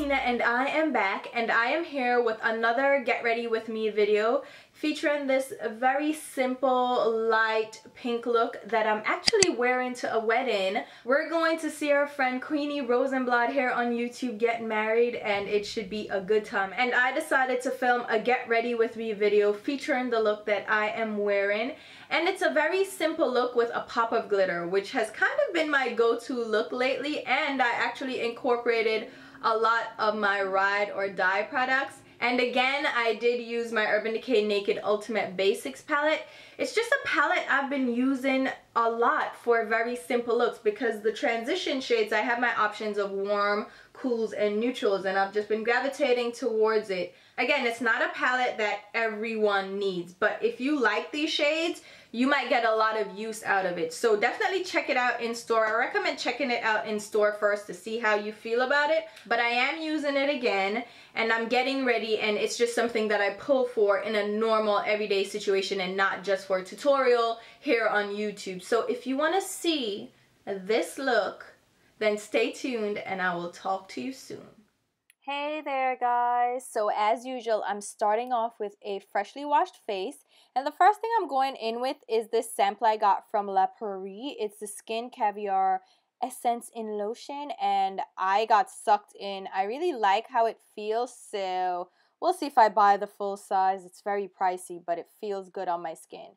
Tina and I am back, and I am here with another Get Ready With Me video featuring this very simple light pink look that I'm actually wearing to a wedding. We're going to see our friend Queenie Rosenblatt here on YouTube get married, and it should be a good time. And I decided to film a Get Ready With Me video featuring the look that I am wearing. And it's a very simple look with a pop of glitter, which has kind of been my go-to look lately, and I actually incorporated a lot of my ride or die products. And again, I did use my Urban Decay Naked Ultimate Basics palette. It's just a palette I've been using a lot for very simple looks because the transition shades, I have my options of warm, cools, and neutrals, and I've just been gravitating towards it. Again, it's not a palette that everyone needs, but if you like these shades, you might get a lot of use out of it. So definitely check it out in store. I recommend checking it out in store first to see how you feel about it. But I am using it again, and I'm getting ready, and it's just something that I pull for in a normal everyday situation and not just for a tutorial here on YouTube. So if you want to see this look, then stay tuned and I will talk to you soon. Hey there guys, so as usual I'm starting off with a freshly washed face, and the first thing I'm going in with is this sample I got from Lippie. It's the Skin Caviar Essence in Lotion, and I got sucked in. I really like how it feels, so we'll see if I buy the full size. It's very pricey, but it feels good on my skin.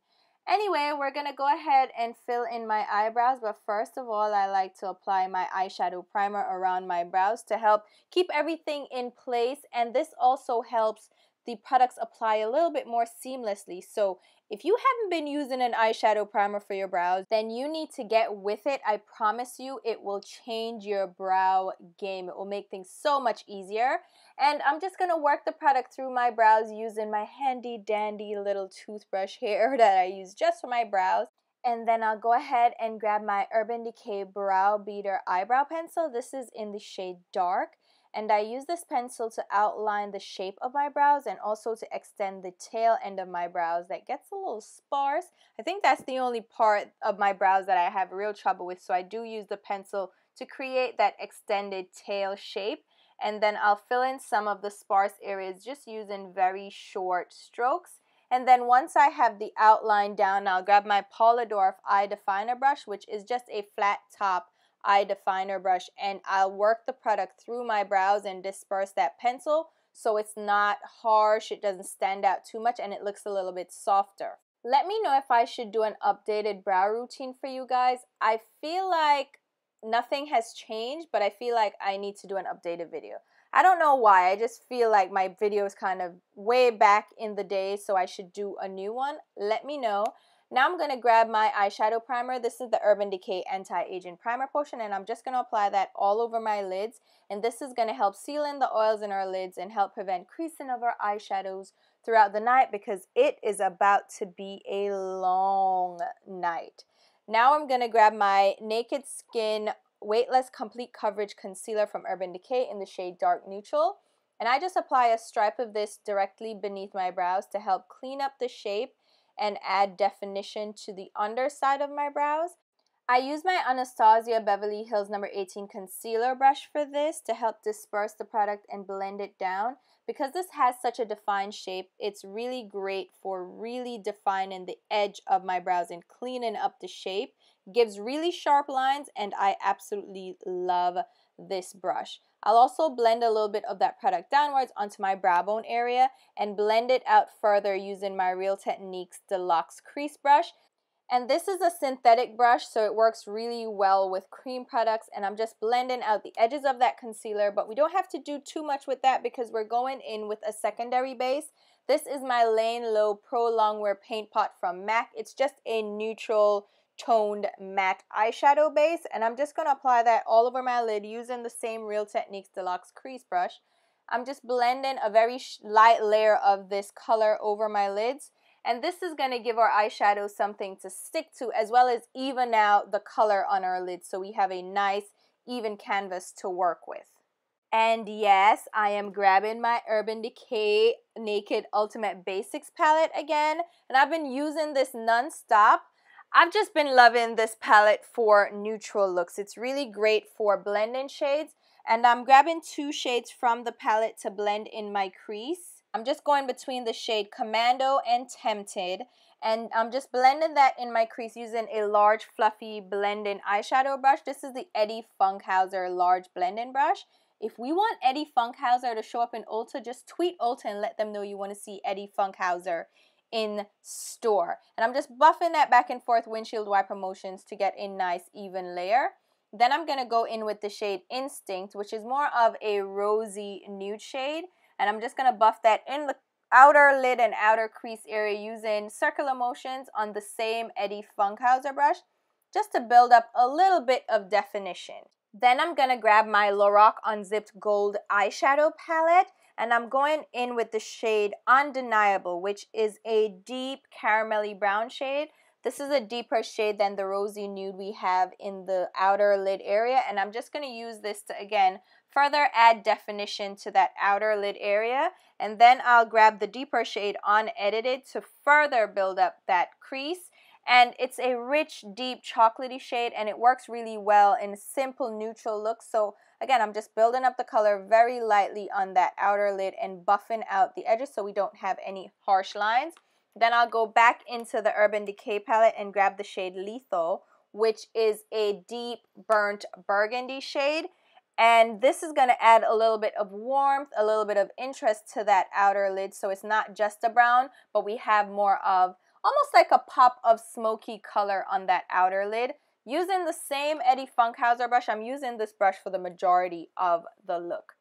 Anyway, we're going to go ahead and fill in my eyebrows, but first of all, I like to apply my eyeshadow primer around my brows to help keep everything in place, and this also helps the products apply a little bit more seamlessly. So if you haven't been using an eyeshadow primer for your brows, then you need to get with it. I promise you it will change your brow game. It will make things so much easier. And I'm just going to work the product through my brows using my handy dandy little toothbrush here that I use just for my brows. And then I'll go ahead and grab my Urban Decay Brow Beater Eyebrow Pencil. This is in the shade Dark. And I use this pencil to outline the shape of my brows and also to extend the tail end of my brows that gets a little sparse. I think that's the only part of my brows that I have real trouble with, so I do use the pencil to create that extended tail shape. And then I'll fill in some of the sparse areas just using very short strokes. And then once I have the outline down, I'll grab my Paula Eye Definer brush, which is just a flat top eye definer brush, and I'll work the product through my brows and disperse that pencil so it's not harsh, it doesn't stand out too much, and it looks a little bit softer. Let me know if I should do an updated brow routine for you guys. I feel like nothing has changed, but I feel like I need to do an updated video. I don't know why, I just feel like my video is kind of way back in the day, so I should do a new one. Let me know. Now I'm going to grab my eyeshadow primer. This is the Urban Decay Anti-Aging Primer Potion, and I'm just going to apply that all over my lids. And this is going to help seal in the oils in our lids and help prevent creasing of our eyeshadows throughout the night, because it is about to be a long night. Now I'm going to grab my Naked Skin Weightless Complete Coverage Concealer from Urban Decay in the shade Dark Neutral. And I just apply a stripe of this directly beneath my brows to help clean up the shape and add definition to the underside of my brows. I use my Anastasia Beverly Hills No. 18 concealer brush for this to help disperse the product and blend it down. Because this has such a defined shape, it's really great for really defining the edge of my brows and cleaning up the shape. It gives really sharp lines, and I absolutely love this brush. I'll also blend a little bit of that product downwards onto my brow bone area and blend it out further using my Real Techniques Deluxe Crease Brush. And this is a synthetic brush, so it works really well with cream products, and I'm just blending out the edges of that concealer, but we don't have to do too much with that because we're going in with a secondary base. This is my Lane Low Pro Longwear Paint Pot from MAC. It's just a neutral toned matte eyeshadow base, and I'm just going to apply that all over my lid using the same Real Techniques Deluxe Crease Brush. I'm just blending a very light layer of this color over my lids, and this is going to give our eyeshadow something to stick to, as well as even out the color on our lids so we have a nice even canvas to work with. And yes, I am grabbing my Urban Decay Naked Ultimate Basics palette again, and I've been using this non-stop. I've just been loving this palette for neutral looks. It's really great for blending shades, And I'm grabbing two shades from the palette to blend in my crease. I'm just going between the shade Commando and Tempted. And I'm just blending that in my crease using a large fluffy blending eyeshadow brush. This is the Eddie Funkhouser large blending brush. If we want Eddie Funkhouser to show up in Ulta, just tweet Ulta and let them know you want to see Eddie Funkhouser in store. And I'm just buffing that back and forth windshield wiper motions to get a nice even layer. Then I'm going to go in with the shade Instinct, which is more of a rosy nude shade. And I'm just going to buff that in the outer lid and outer crease area using circular motions on the same Eddie Funkhouser brush, just to build up a little bit of definition. Then I'm going to grab my Lorac Unzipped Gold eyeshadow palette, and I'm going in with the shade Undeniable, which is a deep caramelly brown shade. This is a deeper shade than the rosy nude we have in the outer lid area, and I'm just going to use this to, again, further add definition to that outer lid area. And then I'll grab the deeper shade Unedited to further build up that crease. And it's a rich, deep, chocolatey shade, and it works really well in simple, neutral looks. So again, I'm just building up the color very lightly on that outer lid and buffing out the edges so we don't have any harsh lines. Then I'll go back into the Urban Decay palette and grab the shade Lethal, which is a deep burnt burgundy shade. And this is going to add a little bit of warmth, a little bit of interest to that outer lid. So it's not just a brown, but we have more of almost like a pop of smoky color on that outer lid. Using the same Eddie Funkhouser brush, I'm using this brush for the majority of the look.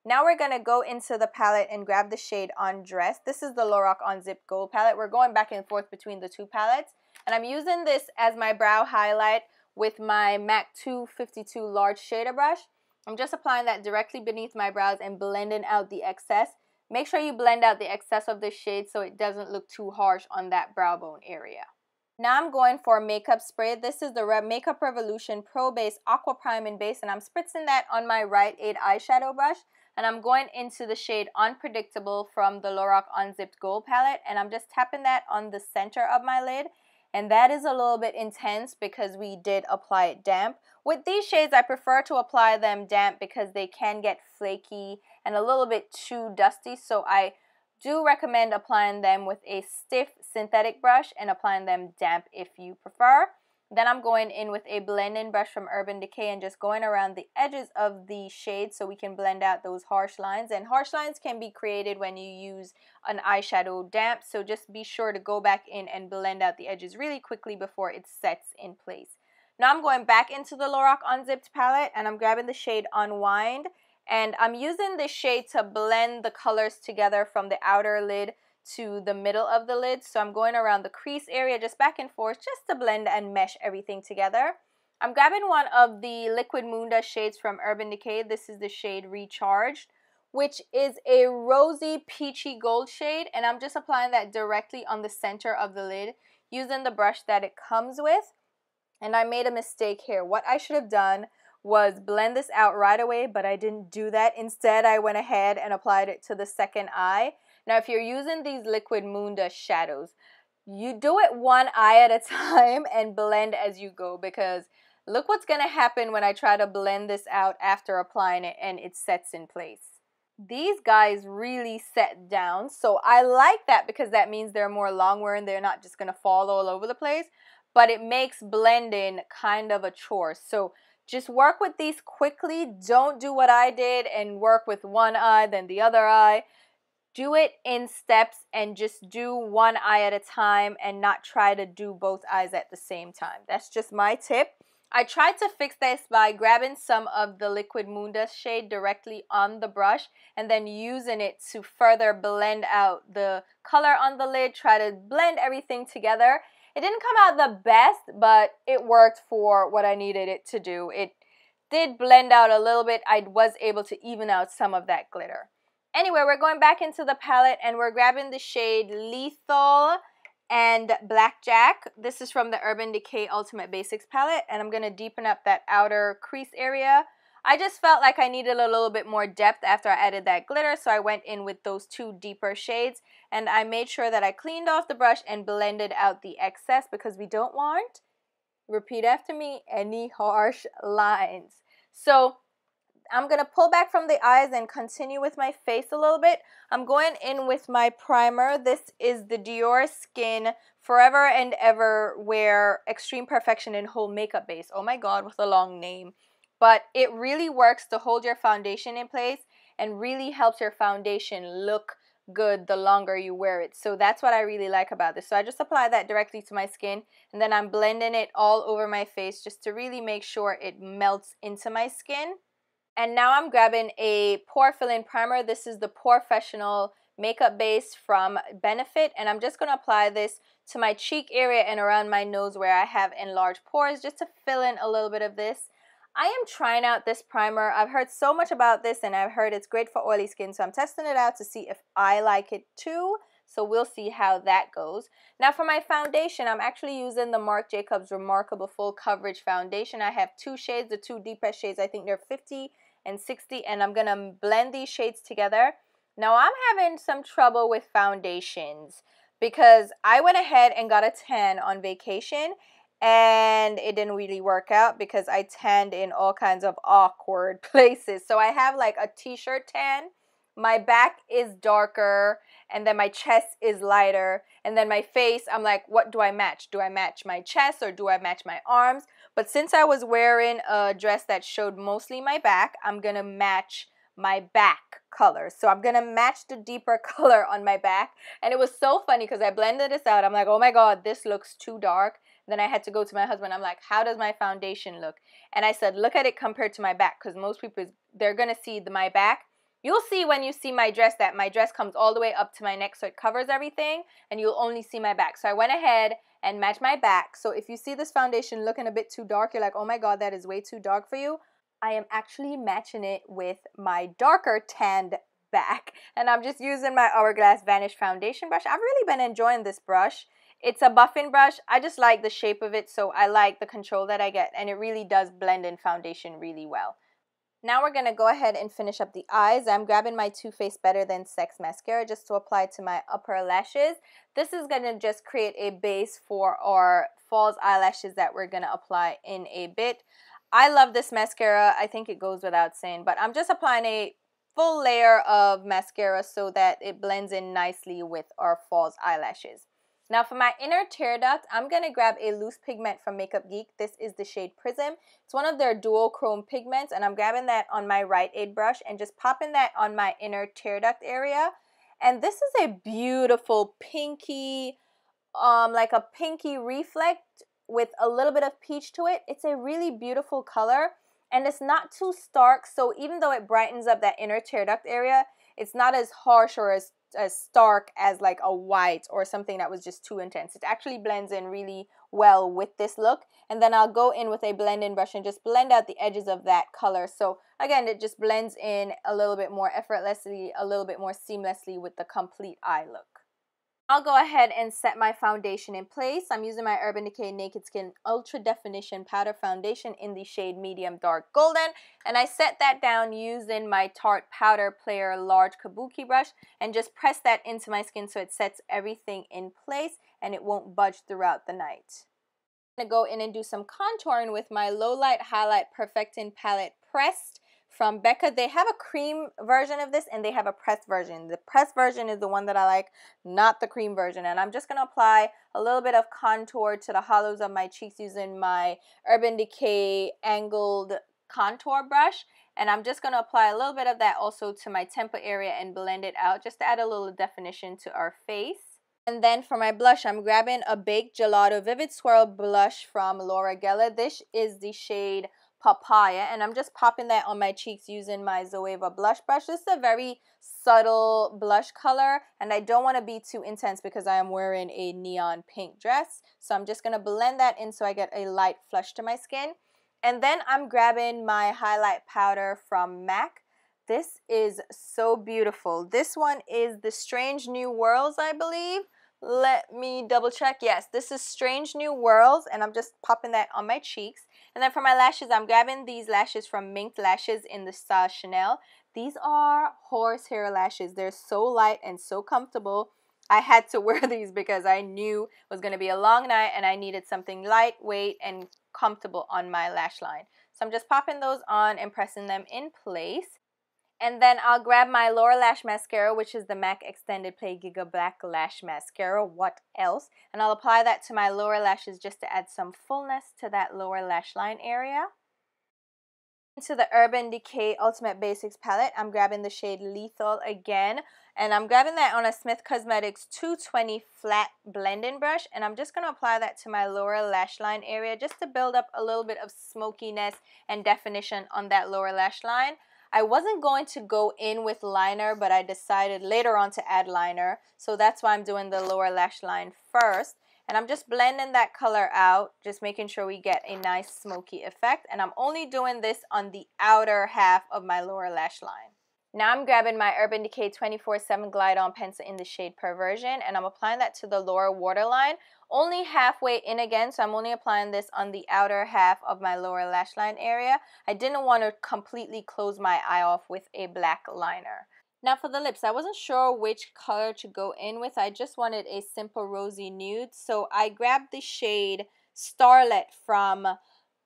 Now we're going to go into the palette and grab the shade Undressed. This is the Lorac Unzipped Gold palette. We're going back and forth between the two palettes. And I'm using this as my brow highlight with my MAC 252 large shader brush. I'm just applying that directly beneath my brows and blending out the excess. Make sure you blend out the excess of this shade so it doesn't look too harsh on that brow bone area. Now I'm going for makeup spray. This is the Makeup Revolution Pro Base Aqua Priming Base, and I'm spritzing that on my Rite eyeshadow brush. And I'm going into the shade Unpredictable from the Lorac Unzipped Gold palette, and I'm just tapping that on the center of my lid. And that is a little bit intense because we did apply it damp. With these shades, I prefer to apply them damp because they can get flaky and a little bit too dusty. So I do recommend applying them with a stiff synthetic brush and applying them damp if you prefer. Then I'm going in with a blending brush from Urban Decay and just going around the edges of the shade so we can blend out those harsh lines. And harsh lines can be created when you use an eyeshadow damp, so just be sure to go back in and blend out the edges really quickly before it sets in place. Now I'm going back into the Lorac Unzipped palette and I'm grabbing the shade Unwind, and I'm using this shade to blend the colors together from the outer lid to the middle of the lid. So I'm going around the crease area just back and forth just to blend and mesh everything together. I'm grabbing one of the Liquid Moon Dust shades from Urban Decay. This is the shade Recharged, which is a rosy peachy gold shade, and I'm just applying that directly on the center of the lid using the brush that it comes with. And I made a mistake here. What I should have done was blend this out right away, but I didn't do that. Instead, I went ahead and applied it to the second eye. Now, if you're using these Liquid Moon Dust shadows, you do it one eye at a time and blend as you go, because look what's going to happen when I try to blend this out after applying it and it sets in place. These guys really set down, so I like that because that means they're more long-wearing. They're not just going to fall all over the place, but it makes blending kind of a chore. So just work with these quickly. Don't do what I did and work with one eye, then the other eye. Do it in steps and just do one eye at a time and not try to do both eyes at the same time. That's just my tip. I tried to fix this by grabbing some of the Liquid Moon Dust shade directly on the brush and then using it to further blend out the color on the lid, try to blend everything together. It didn't come out the best, but it worked for what I needed it to do. It did blend out a little bit. I was able to even out some of that glitter. Anyway, we're going back into the palette and we're grabbing the shade Lethal and Blackjack. This is from the Urban Decay Ultimate Basics palette, and I'm going to deepen up that outer crease area. I just felt like I needed a little bit more depth after I added that glitter, so I went in with those two deeper shades, and I made sure that I cleaned off the brush and blended out the excess because we don't want, repeat after me, any harsh lines. So I'm going to pull back from the eyes and continue with my face a little bit. I'm going in with my primer. This is the Dior Skin Forever and Ever Wear Extreme Perfection and Whole Makeup Base. Oh my god, with a long name. But it really works to hold your foundation in place and really helps your foundation look good the longer you wear it. So that's what I really like about this. So I just apply that directly to my skin, and then I'm blending it all over my face just to really make sure it melts into my skin. And now I'm grabbing a pore filling primer. This is the Porefessional makeup base from Benefit, and I'm just going to apply this to my cheek area and around my nose where I have enlarged pores, just to fill in a little bit of this. I am trying out this primer. I've heard so much about this, and I've heard it's great for oily skin, so I'm testing it out to see if I like it too. So we'll see how that goes. Now for my foundation, I'm actually using the Marc Jacobs Remarkable Full Coverage Foundation. I have two shades, the two deepest shades. I think they're 50 and 60, and I'm gonna blend these shades together. Now I'm having some trouble with foundations because I went ahead and got a tan on vacation, and it didn't really work out because I tanned in all kinds of awkward places. So I have like a t-shirt tan, my back is darker, and then my chest is lighter, and then my face, I'm like, what do I match? Do I match my chest or do I match my arms? But since I was wearing a dress that showed mostly my back, I'm gonna match my back color. So I'm gonna match the deeper color on my back. And it was so funny because I blended this out. I'm like, oh my god, this looks too dark. Then I had to go to my husband. I'm like, how does my foundation look? And I said, look at it compared to my back, because most people, they're gonna see my back. You'll see when you see my dress that my dress comes all the way up to my neck, so it covers everything, and you'll only see my back. So I went ahead and matched my back. So if you see this foundation looking a bit too dark, you're like, oh my god, that is way too dark for you. I am actually matching it with my darker tanned back, and I'm just using my Hourglass Vanish foundation brush. I've really been enjoying this brush. It's a buffing brush. I just like the shape of it, so I like the control that I get, and it really does blend in foundation really well. Now we're going to go ahead and finish up the eyes. I'm grabbing my Too Faced Better Than Sex mascara just to apply to my upper lashes. This is going to just create a base for our false eyelashes that we're going to apply in a bit. I love this mascara. I think it goes without saying, but I'm just applying a full layer of mascara so that it blends in nicely with our false eyelashes. Now for my inner tear duct, I'm going to grab a loose pigment from Makeup Geek. This is the shade Prism. It's one of their dual chrome pigments, and I'm grabbing that on my Rite Aid brush and just popping that on my inner tear duct area. And this is a beautiful pinky, like a pinky reflect with a little bit of peach to it. It's a really beautiful color, and it's not too stark, so even though it brightens up that inner tear duct area, it's not as harsh or as stark as like a white or something that was just too intense. It actually blends in really well with this look. And then I'll go in with a blending brush and just blend out the edges of that color. So again, it just blends in a little bit more effortlessly, a little bit more seamlessly with the complete eye look. I'll go ahead and set my foundation in place. I'm using my Urban Decay Naked Skin Ultra Definition Powder Foundation in the shade Medium Dark Golden. And I set that down using my Tarte Powder Player Large Kabuki brush and just press that into my skin so it sets everything in place and it won't budge throughout the night. I'm going to go in and do some contouring with my Low Light Highlight Perfecting Palette Pressed from Becca. They have a cream version of this and they have a pressed version. The pressed version is the one that I like, not the cream version. And I'm just going to apply a little bit of contour to the hollows of my cheeks using my Urban Decay Angled Contour Brush. And I'm just going to apply a little bit of that also to my temple area and blend it out just to add a little definition to our face. And then for my blush, I'm grabbing a Baked Gelato Vivid Swirl blush from Laura Geller. This is the shade Papaya, and I'm just popping that on my cheeks using my Zoeva blush brush. This is a very subtle blush color, and I don't want to be too intense because I am wearing a neon pink dress. So I'm just going to blend that in so I get a light flush to my skin. And then I'm grabbing my highlight powder from MAC. This is so beautiful. This one is the Strange New Worlds, I believe. Let me double check. Yes, this is Strange New Worlds, and I'm just popping that on my cheeks. And then for my lashes, I'm grabbing these lashes from Minked Lashes in the style Chanelle. These are horsehair lashes. They're so light and so comfortable. I had to wear these because I knew it was going to be a long night and I needed something lightweight and comfortable on my lash line. So I'm just popping those on and pressing them in place. And then I'll grab my lower lash mascara, which is the MAC Extended Play Giga Black Lash Mascara. What else? And I'll apply that to my lower lashes just to add some fullness to that lower lash line area. Into the Urban Decay Ultimate Basics palette, I'm grabbing the shade Lethal again. And I'm grabbing that on a Smith Cosmetics 220 flat blending brush. And I'm just going to apply that to my lower lash line area just to build up a little bit of smokiness and definition on that lower lash line. I wasn't going to go in with liner, but I decided later on to add liner. So that's why I'm doing the lower lash line first. And I'm just blending that color out, just making sure we get a nice smoky effect. And I'm only doing this on the outer half of my lower lash line. Now I'm grabbing my Urban Decay 24/7 Glide On Pencil in the shade Perversion, and I'm applying that to the lower waterline, only halfway in again, so I'm only applying this on the outer half of my lower lash line area. I didn't want to completely close my eye off with a black liner. Now for the lips, I wasn't sure which color to go in with. I just wanted a simple rosy nude, so I grabbed the shade Starlet from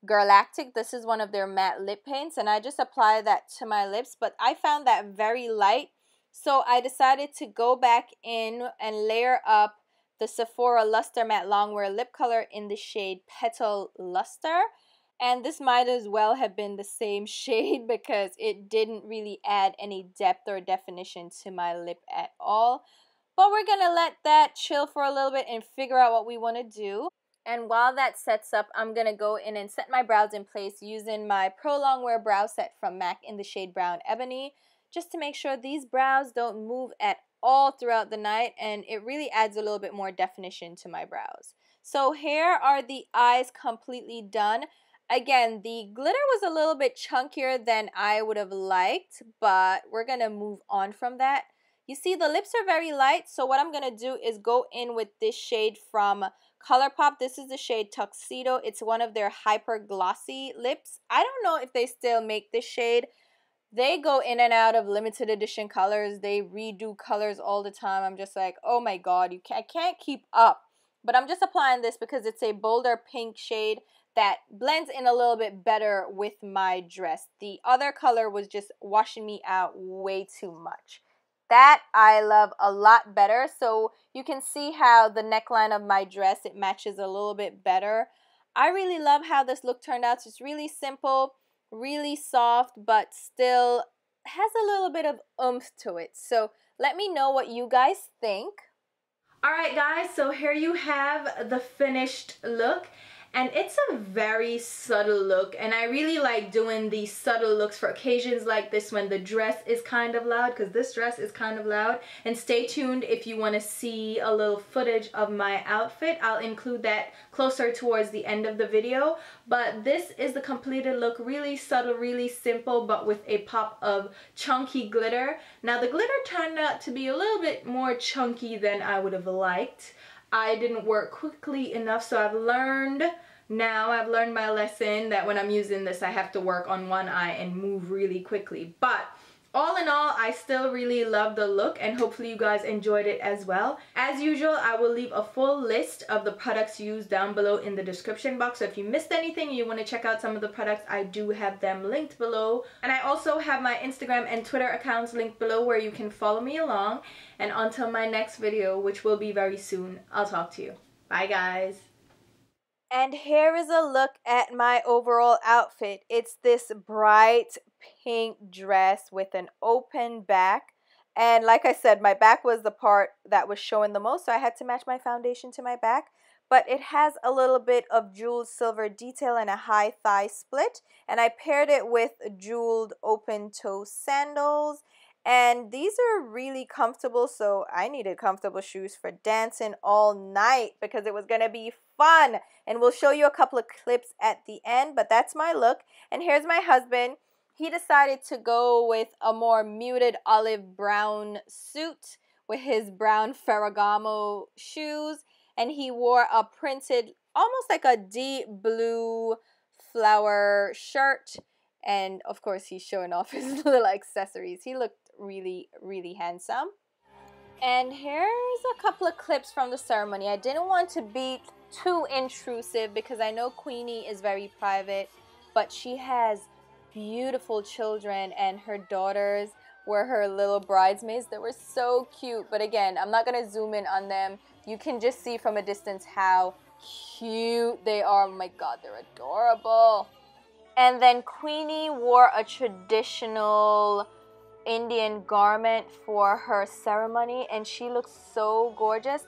Girlactik. This is one of their matte lip paints, and I just apply that to my lips, but I found that very light, so I decided to go back in and layer up the Sephora Luster Matte Longwear Lip Color in the shade Petal Luster. And this might as well have been the same shade because it didn't really add any depth or definition to my lip at all. But we're gonna let that chill for a little bit and figure out what we want to do. And while that sets up, I'm going to go in and set my brows in place using my Pro Longwear Brow Set from MAC in the shade Brown Ebony, just to make sure these brows don't move at all throughout the night, and it really adds a little bit more definition to my brows. So here are the eyes completely done. Again, the glitter was a little bit chunkier than I would have liked, but we're going to move on from that. You see, the lips are very light, so what I'm going to do is go in with this shade from ColourPop. This is the shade Tuxedo. It's one of their hyper glossy lips. I don't know if they still make this shade. They go in and out of limited edition colors. They redo colors all the time. I'm just like, oh my god, I can't keep up. But I'm just applying this because it's a bolder pink shade that blends in a little bit better with my dress. The other color was just washing me out way too much. That I love a lot better. So you can see how the neckline of my dress, it matches a little bit better. I really love how this look turned out. It's really simple, really soft, but still has a little bit of oomph to it. So let me know what you guys think. Alright guys, so here you have the finished look. And it's a very subtle look, and I really like doing these subtle looks for occasions like this when the dress is kind of loud, because this dress is kind of loud. And stay tuned if you want to see a little footage of my outfit. I'll include that closer towards the end of the video. But this is the completed look, really subtle, really simple, but with a pop of chunky glitter. Now the glitter turned out to be a little bit more chunky than I would have liked. I didn't work quickly enough, so I've learned my lesson that when I'm using this, I have to work on one eye and move really quickly. But all in all, I still really love the look, and hopefully you guys enjoyed it as well. As usual, I will leave a full list of the products used down below in the description box. So if you missed anything and you want to check out some of the products, I do have them linked below. And I also have my Instagram and Twitter accounts linked below where you can follow me along. And until my next video, which will be very soon, I'll talk to you. Bye guys. And here is a look at my overall outfit. It's this bright pink dress with an open back. And like I said, my back was the part that was showing the most, so I had to match my foundation to my back. But it has a little bit of jeweled silver detail and a high thigh split. And I paired it with jeweled open toe sandals. And these are really comfortable, so I needed comfortable shoes for dancing all night because it was going to be fun. And we'll show you a couple of clips at the end, but that's my look. And here's my husband. He decided to go with a more muted olive brown suit with his brown Ferragamo shoes. And he wore a printed, almost like a deep blue flower shirt. And of course, he's showing off his little accessories. He looked really, really handsome. And here's a couple of clips from the ceremony. I didn't want to beat too intrusive because I know Queenie is very private, but she has beautiful children, and her daughters were her little bridesmaids. They were so cute, but again, I'm not gonna zoom in on them. You can just see from a distance how cute they are. Oh my god, they're adorable. And then Queenie wore a traditional Indian garment for her ceremony, and she looks so gorgeous.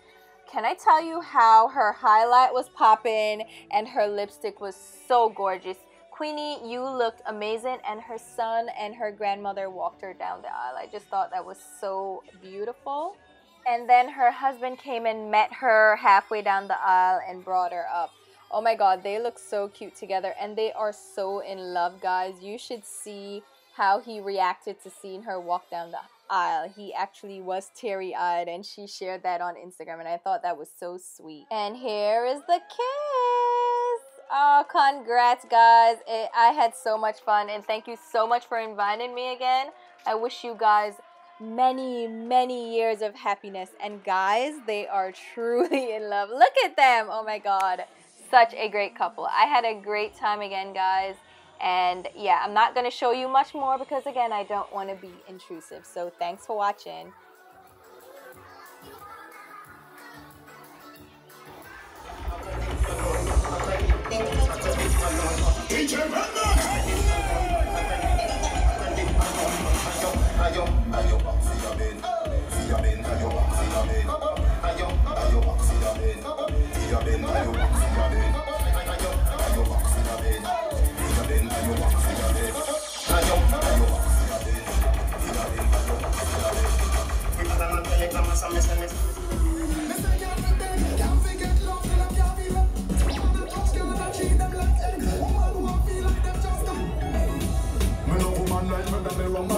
Can I tell you how her highlight was popping and her lipstick was so gorgeous? Queenie, you looked amazing, and her son and her grandmother walked her down the aisle. I just thought that was so beautiful. And then her husband came and met her halfway down the aisle and brought her up. Oh my god, they look so cute together, and they are so in love, guys. You should see how he reacted to seeing her walk down the aisle. He actually was teary-eyed, and she shared that on Instagram, and I thought that was so sweet. And here is the kiss. Oh, congrats, guys. I had so much fun, and thank you so much for inviting me again. I wish you guys many, many years of happiness. And guys, they are truly in love. Look at them. Oh my god. Such a great couple. I had a great time again, guys. And yeah, I'm not going to show you much more because, again, I don't want to be intrusive. So thanks for watching.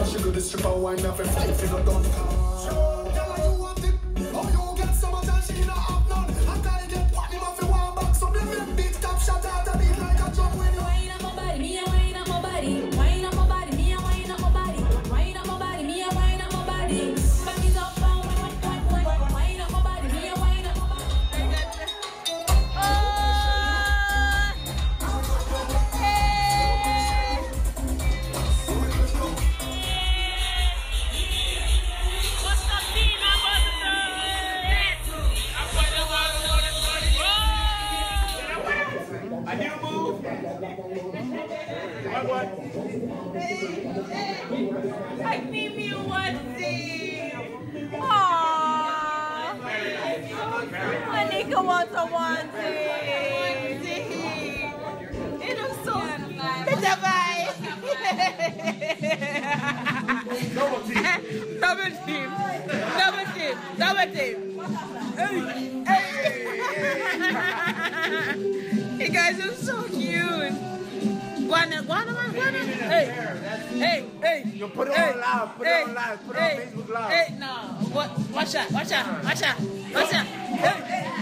She do this stripper wine up and fight if you don't come. Girl, you want it? Oh, you get so much and she not have none. And I get what him off in one back. So me make big top shot out a beat like a drum when you wine up my body, me a wine up my body. Wine up my body, me a wine up my body. Wine up my body, me a wine up my body. Back it up, wine up my body, me a wine up my body. I need me one thing. Aww. Anika wants a onesie. It looks so nice. Double team. Double team. Double team. Double team. Hey guys, I'm so cute. Hey. You put it on live, put it on live, put it on Facebook Live. Hey, no. Watch out. Hey.